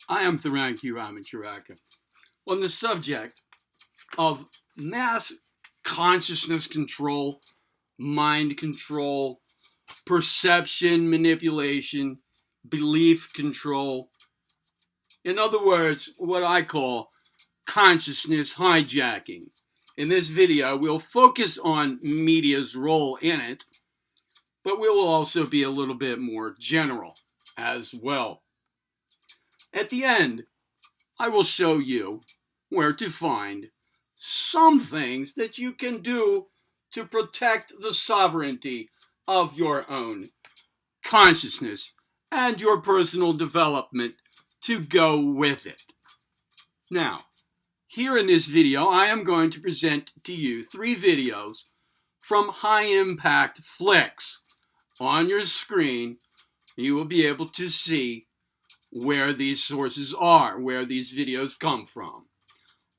I am Theron Ramacharaka. On the subject of mass consciousness control, mind control, perception manipulation, belief control. In other words, what I call consciousness hijacking. In this video, we'll focus on media's role in it, but we will also be a little bit more general as well. At the end, I will show you where to find some things that you can do to protect the sovereignty of your own consciousness and your personal development to go with it. Now, here in this video, I am going to present to you 3 videos from High Impact Flicks. On your screen, you will be able to see where these sources are, where these videos come from.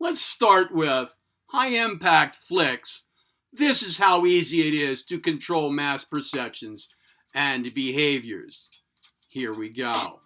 Let's start with High Impact Flicks. This is how easy it is to control mass perceptions and behaviors. Here we go.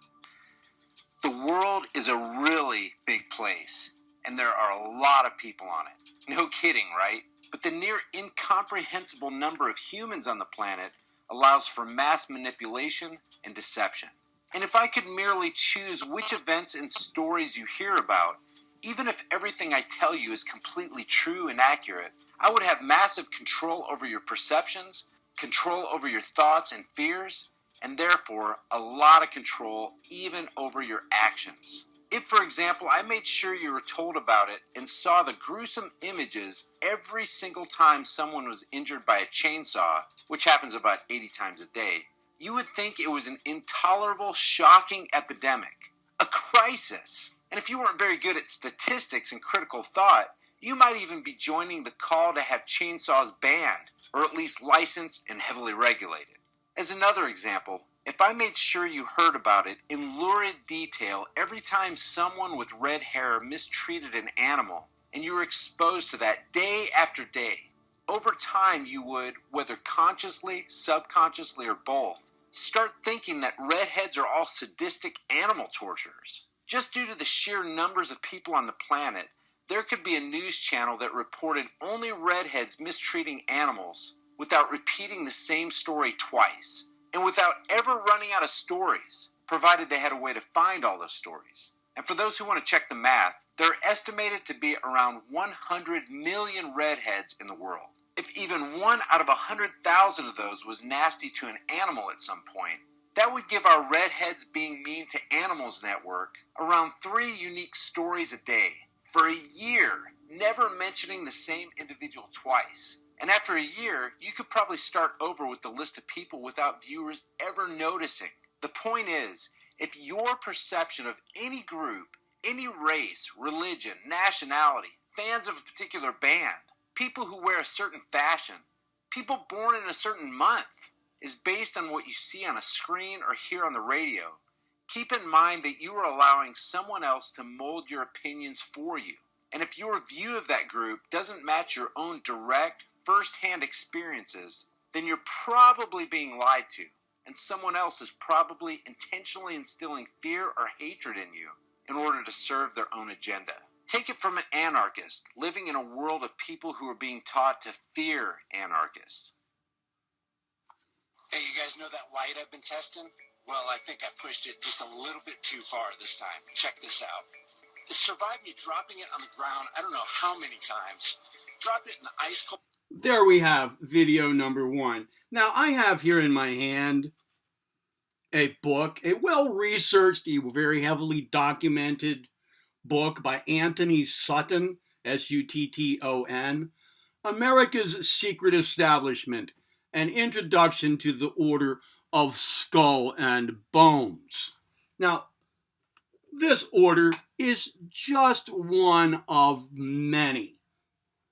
The world is a really big place, and there are a lot of people on it. No kidding, right? But the near incomprehensible number of humans on the planet allows for mass manipulation and deception. And if I could merely choose which events and stories you hear about, even if everything I tell you is completely true and accurate, I would have massive control over your perceptions, control over your thoughts and fears, and therefore a lot of control even over your actions. If, for example, I made sure you were told about it and saw the gruesome images every single time someone was injured by a chainsaw, which happens about 80 times a day, you would think it was an intolerable, shocking epidemic, a crisis. And if you weren't very good at statistics and critical thought, you might even be joining the call to have chainsaws banned, or at least licensed and heavily regulated. As another example, if I made sure you heard about it in lurid detail every time someone with red hair mistreated an animal, and you were exposed to that day after day, over time you would, whether consciously, subconsciously, or both, start thinking that redheads are all sadistic animal torturers. Just due to the sheer numbers of people on the planet, there could be a news channel that reported only redheads mistreating animals without repeating the same story twice, and without ever running out of stories, provided they had a way to find all those stories. And for those who want to check the math, there are estimated to be around 100 million redheads in the world. If even 1 out of 100,000 of those was nasty to an animal at some point, that would give our Redheads Being Mean to Animals network around 3 unique stories a day, for a year, never mentioning the same individual twice. And after a year, you could probably start over with the list of people without viewers ever noticing. The point is, if your perception of any group, any race, religion, nationality, fans of a particular band, people who wear a certain fashion, people born in a certain month, is based on what you see on a screen or hear on the radio, keep in mind that you are allowing someone else to mold your opinions for you. And if your view of that group doesn't match your own direct, first-hand experiences, then you're probably being lied to, and someone else is probably intentionally instilling fear or hatred in you in order to serve their own agenda. Take it from an anarchist living in a world of people who are being taught to fear anarchists. Hey, you guys know that light I've been testing? Well, I think I pushed it just a little bit too far this time. Check this out. It survived me dropping it on the ground I don't know how many times. Dropped it in the ice cold. There we have video number 1. Now, I have here in my hand a book, a well-researched, a very heavily documented book by Anthony Sutton, Sutton, America's Secret Establishment, an introduction to the Order of Skull and Bones. Now, this order is just one of many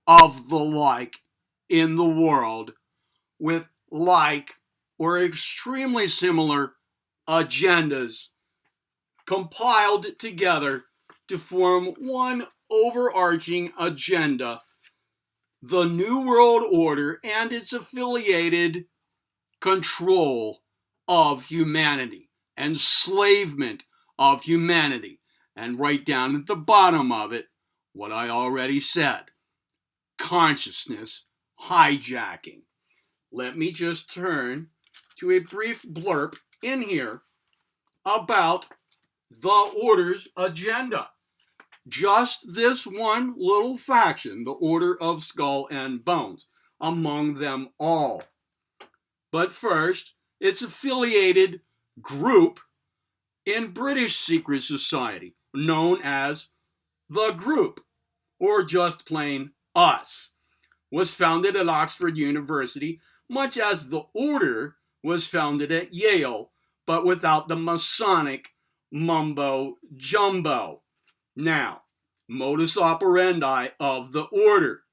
of the like in the world with like or extremely similar agendas compiled together to form one overarching agenda, the New World Order and its affiliated control of humanity, enslavement of humanity, and write down at the bottom of it what I already said. Consciousness hijacking. Let me just turn to a brief blurb in here about the Order's agenda. Just this one little faction, the Order of Skull and Bones, among them all. But first, its affiliated group in British secret society, known as the Group, or just plain Us, was founded at Oxford University, much as the Order was founded at Yale, but without the Masonic mumbo-jumbo. Now, modus operandi of the Order.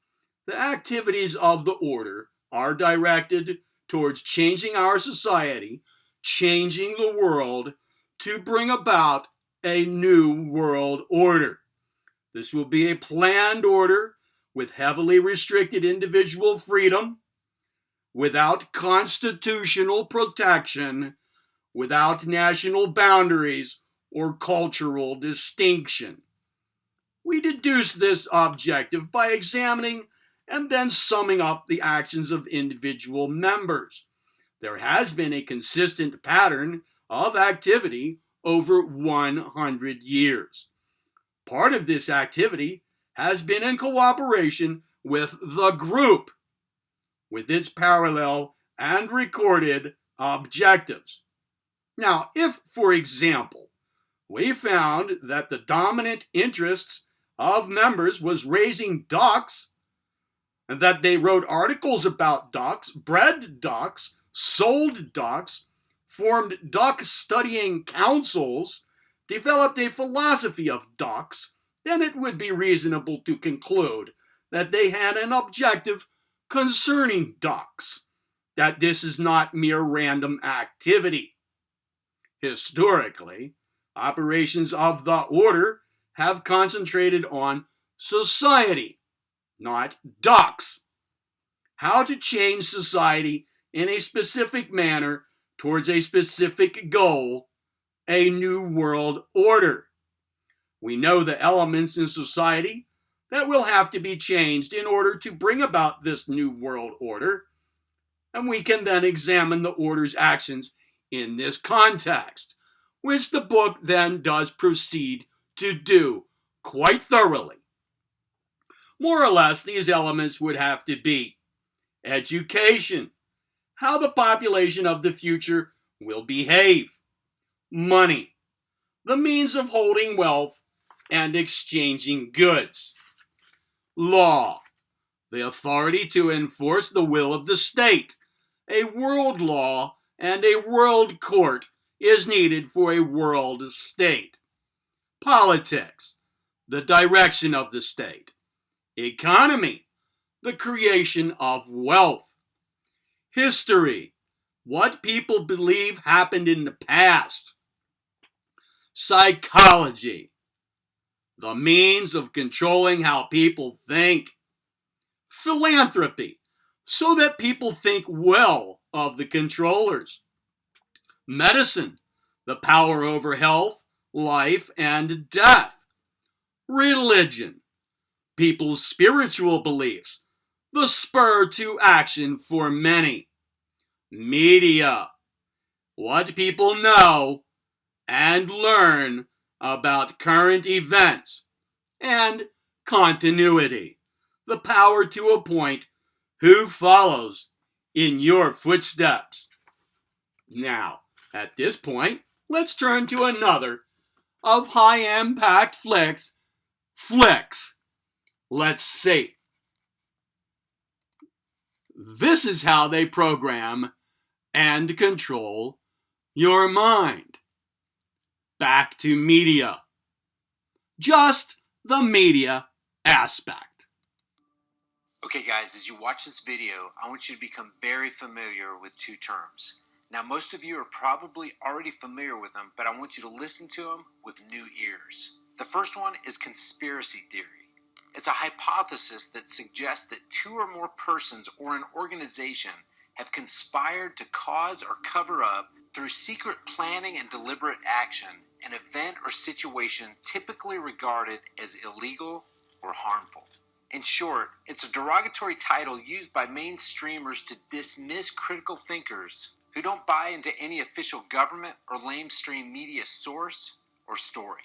The activities of the Order are directed towards changing our society, changing the world, to bring about a new world order. This will be a planned order with heavily restricted individual freedom, without constitutional protection, without national boundaries or cultural distinction. We deduce this objective by examining and then summing up the actions of individual members. There has been a consistent pattern of activity over 100 years. Part of this activity has been in cooperation with the Group, with its parallel and recorded objectives. Now, if, for example, we found that the dominant interests of members was raising ducks, and that they wrote articles about ducks, bred ducks, sold ducks, formed duck studying councils, developed a philosophy of ducks, then it would be reasonable to conclude that they had an objective concerning ducks, that this is not mere random activity. Historically, operations of the Order have concentrated on society, not ducks. How to change society in a specific manner towards a specific goal, a new world order. We know the elements in society that will have to be changed in order to bring about this new world order, and we can then examine the Order's actions in this context, which the book then does proceed to do quite thoroughly. More or less, these elements would have to be education, how the population of the future will behave; money, the means of holding wealth and exchanging goods; law, the authority to enforce the will of the state. A world law and a world court is needed for a world state. Politics, the direction of the state. Economy, the creation of wealth. History, what people believe happened in the past. Psychology, the means of controlling how people think. Philanthropy, so that people think well of the controllers. Medicine, the power over health, life, and death. Religion, people's spiritual beliefs, the spur to action for many. Media, what people know and learn about current events. And continuity, the power to appoint who follows in your footsteps. Now, at this point, let's turn to another of high-impact flicks. Let's see. This is how they program and control your mind. Back to media. Just the media aspect. Okay guys, as you watch this video, I want you to become very familiar with two terms. Now most of you are probably already familiar with them, but I want you to listen to them with new ears. The first one is conspiracy theory. It's a hypothesis that suggests that two or more persons or an organization have conspired to cause or cover up through secret planning and deliberate action an event or situation typically regarded as illegal or harmful. In short, it's a derogatory title used by mainstreamers to dismiss critical thinkers who don't buy into any official government or lamestream media source or story.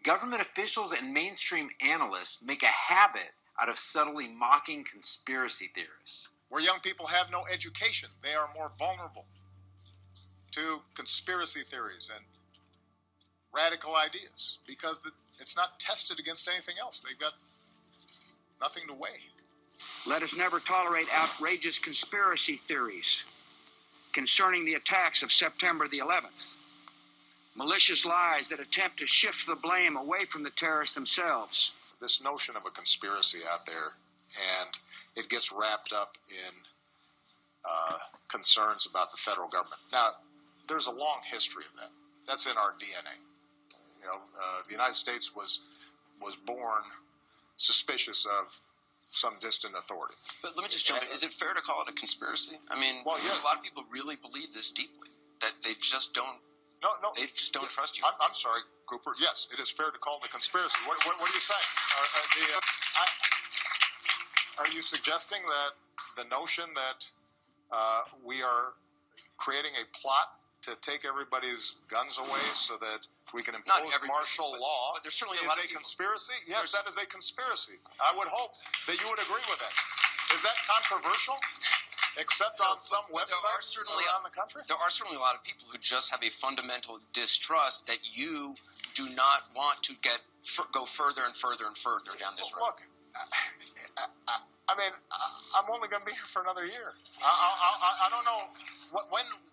Government officials and mainstream analysts make a habit out of subtly mocking conspiracy theorists. Where young people have no education, they are more vulnerable to conspiracy theories and radical ideas because it's not tested against anything else. They've got nothing to weigh. Let us never tolerate outrageous conspiracy theories concerning the attacks of September the 11th. Malicious lies that attempt to shift the blame away from the terrorists themselves. This notion of a conspiracy out there, and it gets wrapped up in concerns about the federal government. Now, there's a long history of that. That's in our DNA. The United States was born suspicious of some distant authority. But let me just jump in. Is it fair to call it a conspiracy? I mean, well, yeah. A lot of people really believe this deeply, that they just don't. No. They just don't trust you. I'm sorry, Cooper. Yes, it is fair to call it a conspiracy. What are you saying? Are you suggesting that the notion that we are creating a plot to take everybody's guns away so that we can impose martial law but there's certainly is a lot of conspiracy? Yes, that is a conspiracy. I would hope that you would agree with that. Is that controversial? Except on some websites around the country? There are certainly a lot of people who just have a fundamental distrust that you do not want to go further and further and further down this road. Look, I mean, I'm only going to be here for another year. I don't know.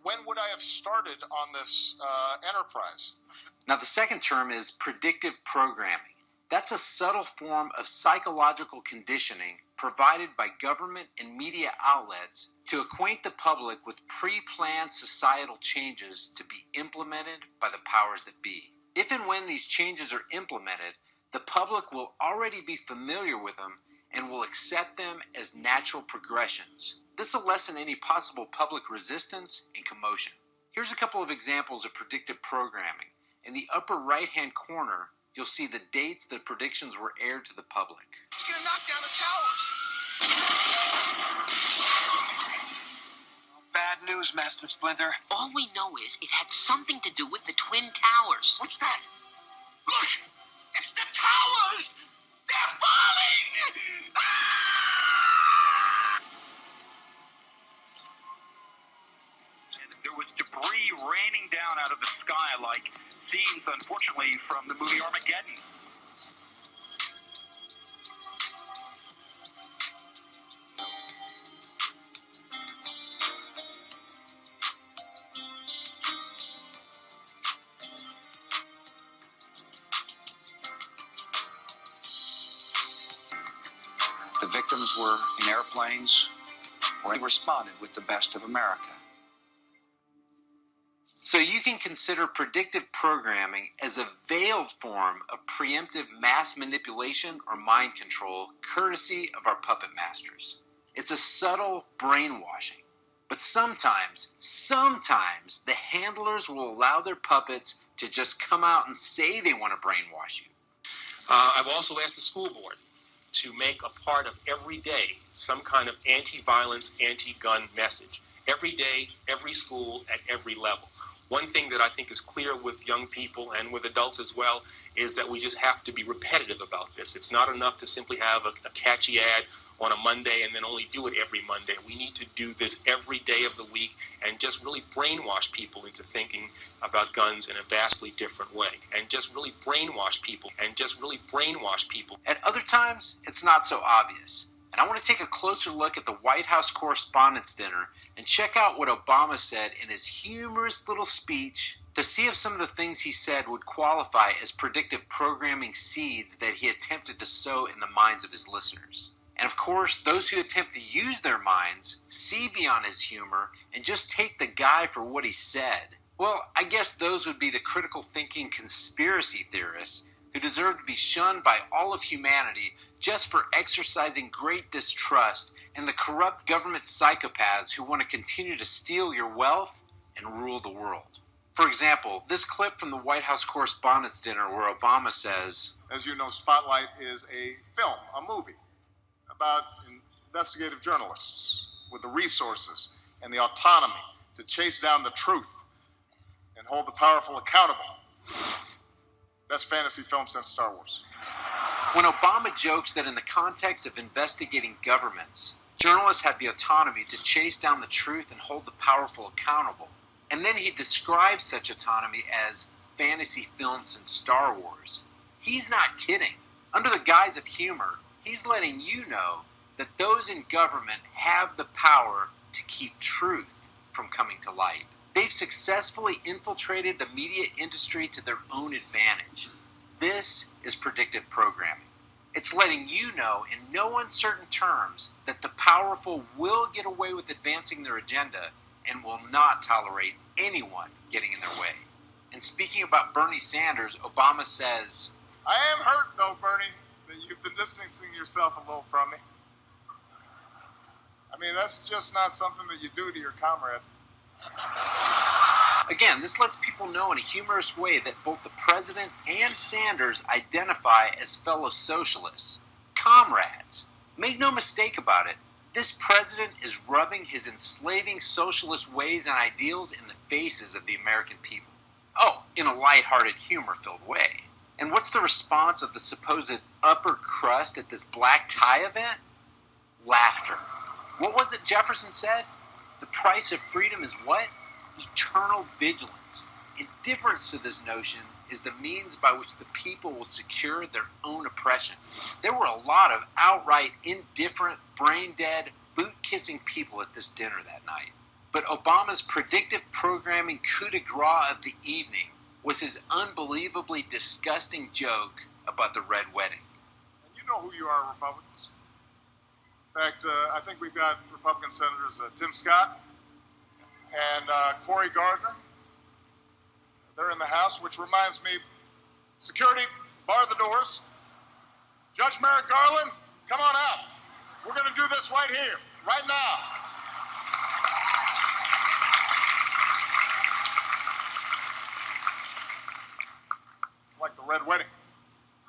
When would I have started on this enterprise? Now, the second term is predictive programming. That's a subtle form of psychological conditioning provided by government and media outlets to acquaint the public with pre-planned societal changes to be implemented by the powers that be. If and when these changes are implemented, the public will already be familiar with them and will accept them as natural progressions. This will lessen any possible public resistance and commotion. Here's a couple of examples of predictive programming. In the upper right-hand corner, you'll see the dates the predictions were aired to the public. It's gonna knock down the towers. Bad news, Master Splinter. All we know is it had something to do with the Twin Towers. What's that? Look! It's the towers! They're falling! And there was debris raining down out of the sky like scenes, unfortunately, from the movie Armageddon. The victims were in airplanes or they responded with the best of America. So you can consider predictive programming as a veiled form of preemptive mass manipulation or mind control courtesy of our puppet masters. It's a subtle brainwashing. But sometimes the handlers will allow their puppets to just come out and say they want to brainwash you. I've also asked the school board to make a part of every day some kind of anti-violence, anti-gun message. Every day, every school, at every level. One thing that I think is clear with young people and with adults as well is that we just have to be repetitive about this. It's not enough to simply have a catchy ad on a Monday and then only do it every Monday. We need to do this every day of the week and just really brainwash people into thinking about guns in a vastly different way. And just really brainwash people. At other times, it's not so obvious. And I want to take a closer look at the White House Correspondents' Dinner and check out what Obama said in his humorous little speech to see if some of the things he said would qualify as predictive programming seeds that he attempted to sow in the minds of his listeners. And of course, those who attempt to use their minds see beyond his humor and just take the guy for what he said. Well, I guess those would be the critical thinking conspiracy theorists who deserve to be shunned by all of humanity just for exercising great distrust and the corrupt government psychopaths who want to continue to steal your wealth and rule the world. For example, this clip from the White House Correspondents' Dinner where Obama says, As you know, Spotlight is a film, a movie, about investigative journalists with the resources and the autonomy to chase down the truth and hold the powerful accountable. Best fantasy film since Star Wars. When Obama jokes that in the context of investigating governments, journalists have the autonomy to chase down the truth and hold the powerful accountable, and then he describes such autonomy as fantasy film since Star Wars, he's not kidding. Under the guise of humor, he's letting you know that those in government have the power to keep truth from coming to light. They've successfully infiltrated the media industry to their own advantage. This is predictive programming. It's letting you know in no uncertain terms that the powerful will get away with advancing their agenda and will not tolerate anyone getting in their way. And speaking about Bernie Sanders, Obama says, I am hurt, though, Bernie, that you've been distancing yourself a little from me. I mean, that's just not something that you do to your comrade. Again, this lets people know in a humorous way that both the president and Sanders identify as fellow socialists, comrades. Make no mistake about it, this president is rubbing his enslaving socialist ways and ideals in the faces of the American people. Oh, in a lighthearted, humor-filled way. And what's the response of the supposed upper crust at this black tie event? Laughter. What was it Jefferson said? The price of freedom is what? Eternal vigilance. Indifference to this notion is the means by which the people will secure their own oppression. There were a lot of outright indifferent, brain-dead, boot-kissing people at this dinner that night. But Obama's predictive programming coup de grace of the evening was his unbelievably disgusting joke about the Red Wedding. And you know who you are, Republicans. In fact, I think we've got Republican Senators Tim Scott and Cory Gardner. They're in the House, which reminds me, security, bar the doors. Judge Merrick Garland, come on out. We're going to do this right here, right now. It's like the Red Wedding.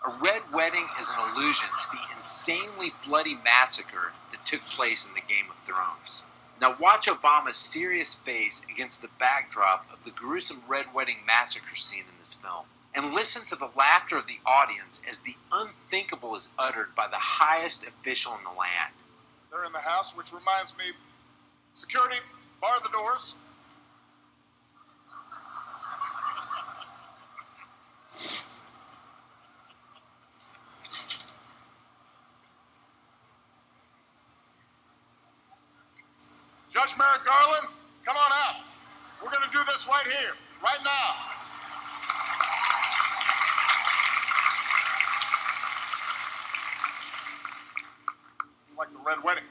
A red wedding is an allusion to the insanely bloody massacre that took place in the Game of Thrones. Now watch Obama's serious face against the backdrop of the gruesome Red Wedding massacre scene in this film, and listen to the laughter of the audience as the unthinkable is uttered by the highest official in the land. They're in the House, which reminds me, security, bar the doors. Judge Merrick Garland, come on out. We're going to do this right here, right now. It's like the Red Wedding.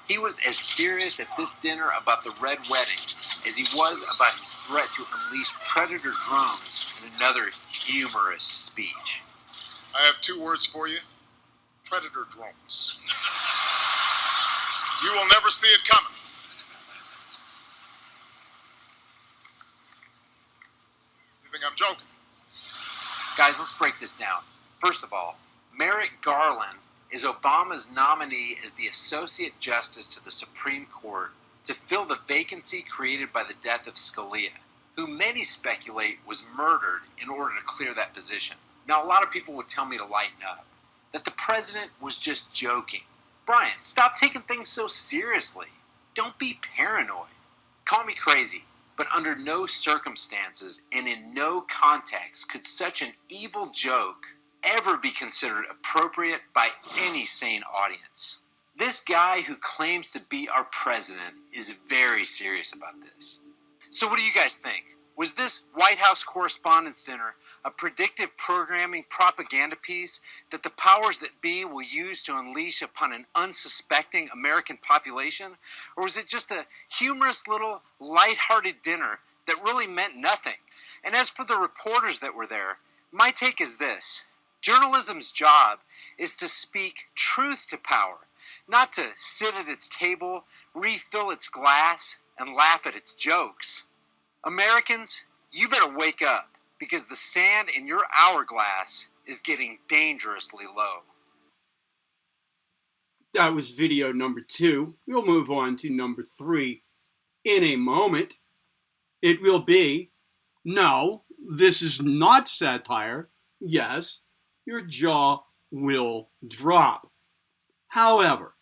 He was as serious at this dinner about the Red Wedding as he was about his threat to unleash predator drones in another humorous speech. I have 2 words for you. Predator drones. You will never see it coming. You think I'm joking? Guys, let's break this down. First of all, Merrick Garland is Obama's nominee as the Associate Justice to the Supreme Court to fill the vacancy created by the death of Scalia, who many speculate was murdered in order to clear that position. Now, a lot of people would tell me to lighten up, that the president was just joking. Brian, stop taking things so seriously. Don't be paranoid. Call me crazy, but under no circumstances and in no context could such an evil joke ever be considered appropriate by any sane audience. This guy who claims to be our president is very serious about this. So what do you guys think? Was this White House Correspondents' Dinner a predictive programming propaganda piece that the powers that be will use to unleash upon an unsuspecting American population? Or was it just a humorous little lighthearted dinner that really meant nothing? And as for the reporters that were there, my take is this. Journalism's job is to speak truth to power, not to sit at its table, refill its glass, and laugh at its jokes. Americans, you better wake up, because the sand in your hourglass is getting dangerously low. That was video number 2. We'll move on to number 3 in a moment. It will be, no, this is not satire. Yes, your jaw will drop. However,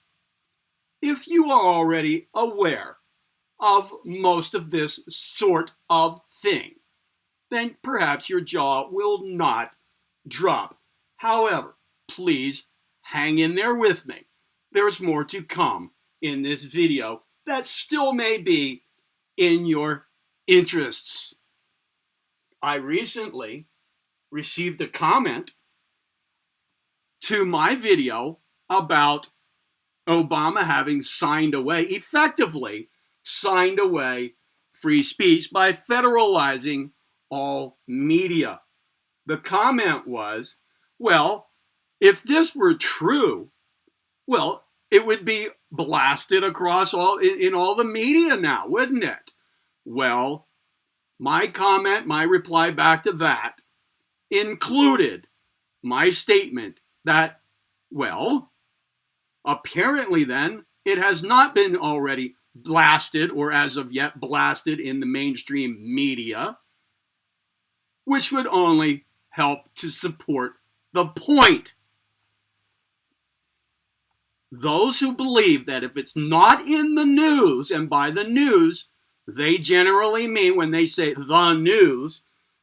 if you are already aware of most of this sort of thing, then perhaps your jaw will not drop. However, please hang in there with me. There's more to come in this video that still may be in your interests. I recently received a comment to my video about Obama having effectively signed away free speech by federalizing all media. The comment was, well, if this were true, well, it would be blasted across in all the media now, wouldn't it? Well, my reply back to that included my statement that, well, apparently then it has not been already blasted or as of yet blasted in the mainstream media, which would only help to support the point. Those who believe that if it's not in the news, and by the news, they generally mean, when they say the news,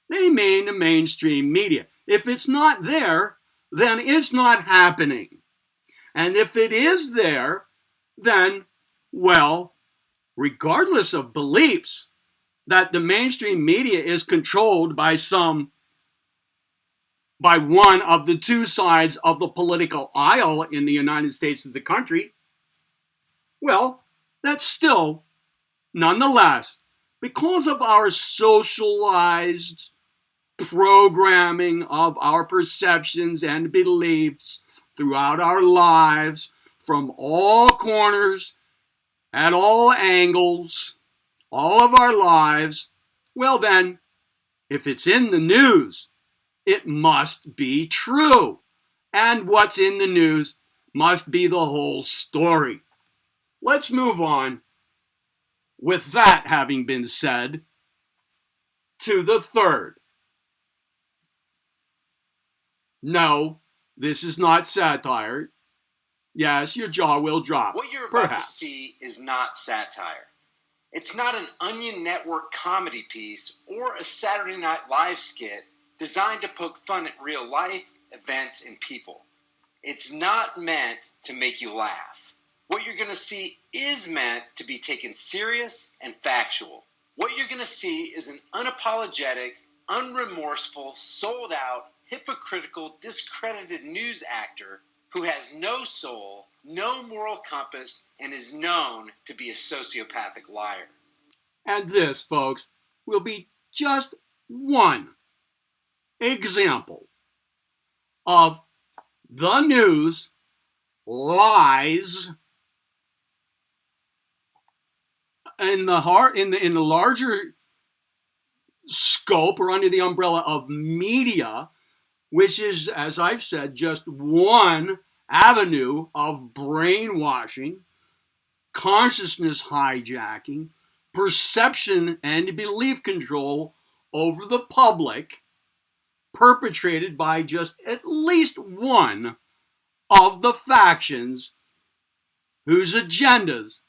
they mean the mainstream media. If it's not there, then it's not happening. And if it is there, then, well, regardless of beliefs, that the mainstream media is controlled by one of the two sides of the political aisle in the United States of the country, well, that's still, nonetheless, because of our socialized programming of our perceptions and beliefs throughout our lives, from all corners, at all angles, all of our lives, well then, if it's in the news, it must be true. And what's in the news must be the whole story. Let's move on, with that having been said, to the third. No, this is not satire. Yes, your jaw will drop. What you're about perhaps. to see is not satire. It's not an Onion Network comedy piece or a Saturday Night Live skit designed to poke fun at real life, events, and people. It's not meant to make you laugh. What you're going to see is meant to be taken serious and factual. What you're going to see is an unapologetic, unremorseful, sold-out, hypocritical, discredited news actor who has no soul, no moral compass, and is known to be a sociopathic liar. And this, folks, will be just one example of the news lies in the larger scope or under the umbrella of media, which is, as I've said, just one avenue of brainwashing, consciousness hijacking, perception and belief control over the public, perpetrated by just at least one of the factions whose agendas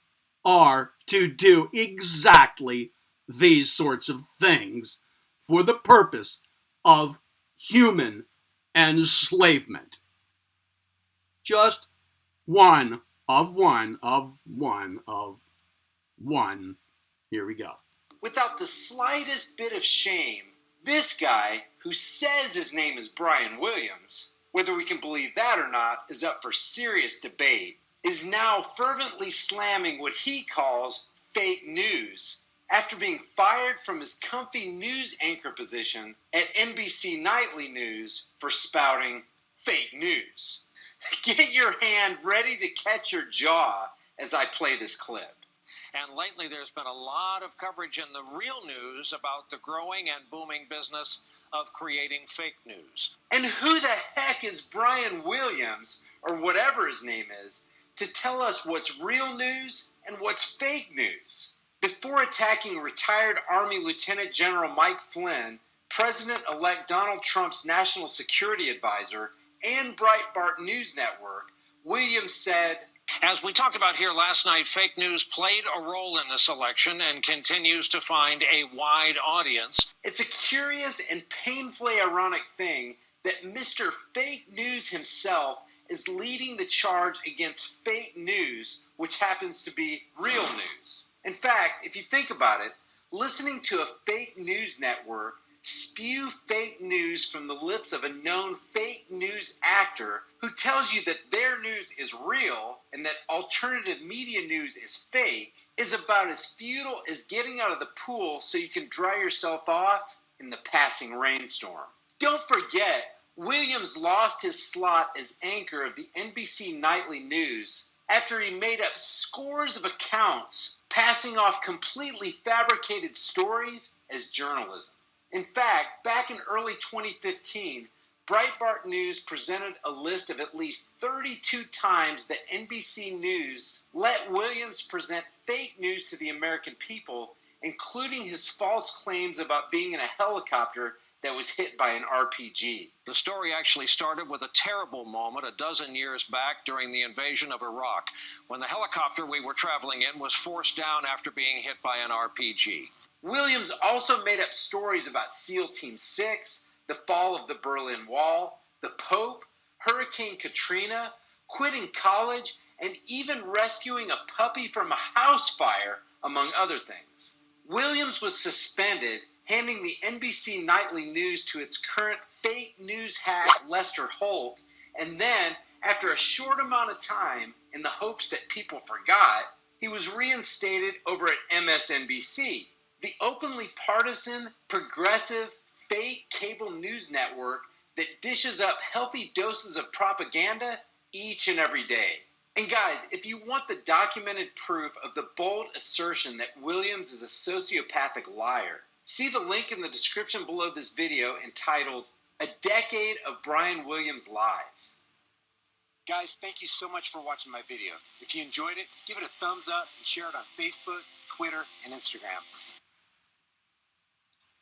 are to do exactly these sorts of things for the purpose of human enslavement. Just one. Here we go. Without the slightest bit of shame, this guy, who says his name is Brian Williams, whether we can believe that or not is up for serious debate, is now fervently slamming what he calls fake news after being fired from his comfy news anchor position at NBC Nightly News for spouting fake news. Get your hand ready to catch your jaw as I play this clip. And lately there's been a lot of coverage in the real news about the growing and booming business of creating fake news. And who the heck is Brian Williams, or whatever his name is, to tell us what's real news and what's fake news? Before attacking retired Army Lieutenant General Mike Flynn, President-elect Donald Trump's national security advisor, and Breitbart News Network, Williams said, as we talked about here last night, fake news played a role in this election and continues to find a wide audience. It's a curious and painfully ironic thing that Mr. Fake News himself is leading the charge against fake news, which happens to be real news. In fact, if you think about it, listening to a fake news network spew fake news from the lips of a known fake news actor who tells you that their news is real and that alternative media news is fake is about as futile as getting out of the pool so you can dry yourself off in the passing rainstorm. Don't forget, Williams lost his slot as anchor of the NBC Nightly News after he made up scores of accounts passing off completely fabricated stories as journalism. In fact, back in early 2015, Breitbart News presented a list of at least 32 times that NBC News let Williams present fake news to the American people, including his false claims about being in a helicopter that was hit by an RPG. The story actually started with a terrible moment a dozen years back during the invasion of Iraq, when the helicopter we were traveling in was forced down after being hit by an RPG. Williams also made up stories about SEAL Team 6, the fall of the Berlin Wall, the Pope, Hurricane Katrina, quitting college, and even rescuing a puppy from a house fire, among other things. Williams was suspended, handing the NBC Nightly News to its current fake news hack Lester Holt, and then, after a short amount of time, in the hopes that people forgot, he was reinstated over at MSNBC. The openly partisan, progressive, fake cable news network that dishes up healthy doses of propaganda each and every day. And guys, if you want the documented proof of the bold assertion that Williams is a sociopathic liar, see the link in the description below this video entitled, A Decade of Brian Williams Lies. Guys, thank you so much for watching my video. If you enjoyed it, give it a thumbs up and share it on Facebook, Twitter, and Instagram.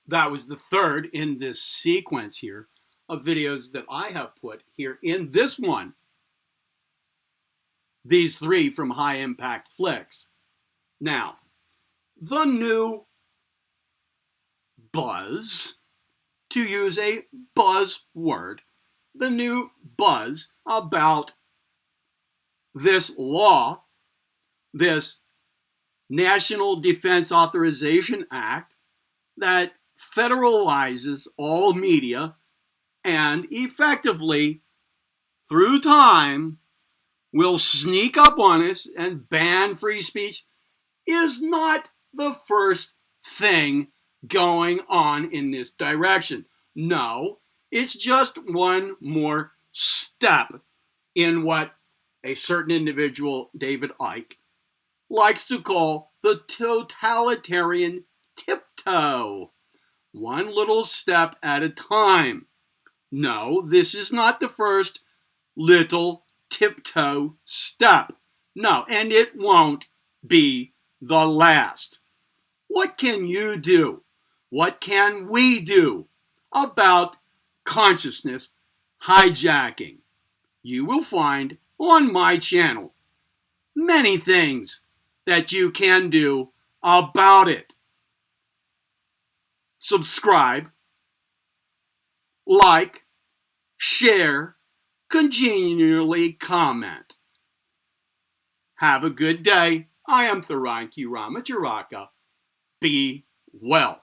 That was the third in this sequence here of videos that I have put here in this one. These three from High Impact Flicks. Now, the new buzz, to use a buzzword, the new buzz about this law, this National Defense Authorization Act that federalizes all media and effectively, through time, will sneak up on us and ban free speech, is not the first thing going on in this direction. No, it's just one more step in what a certain individual, David Icke, likes to call the totalitarian tiptoe. One little step at a time. No, this is not the first little tiptoe step. No, and it won't be the last. What can you do? What can we do about consciousness hijacking? You will find on my channel many things that you can do about it. Subscribe, like, share, continually comment. Have a good day. I am Theron Ramacharaka. Be well.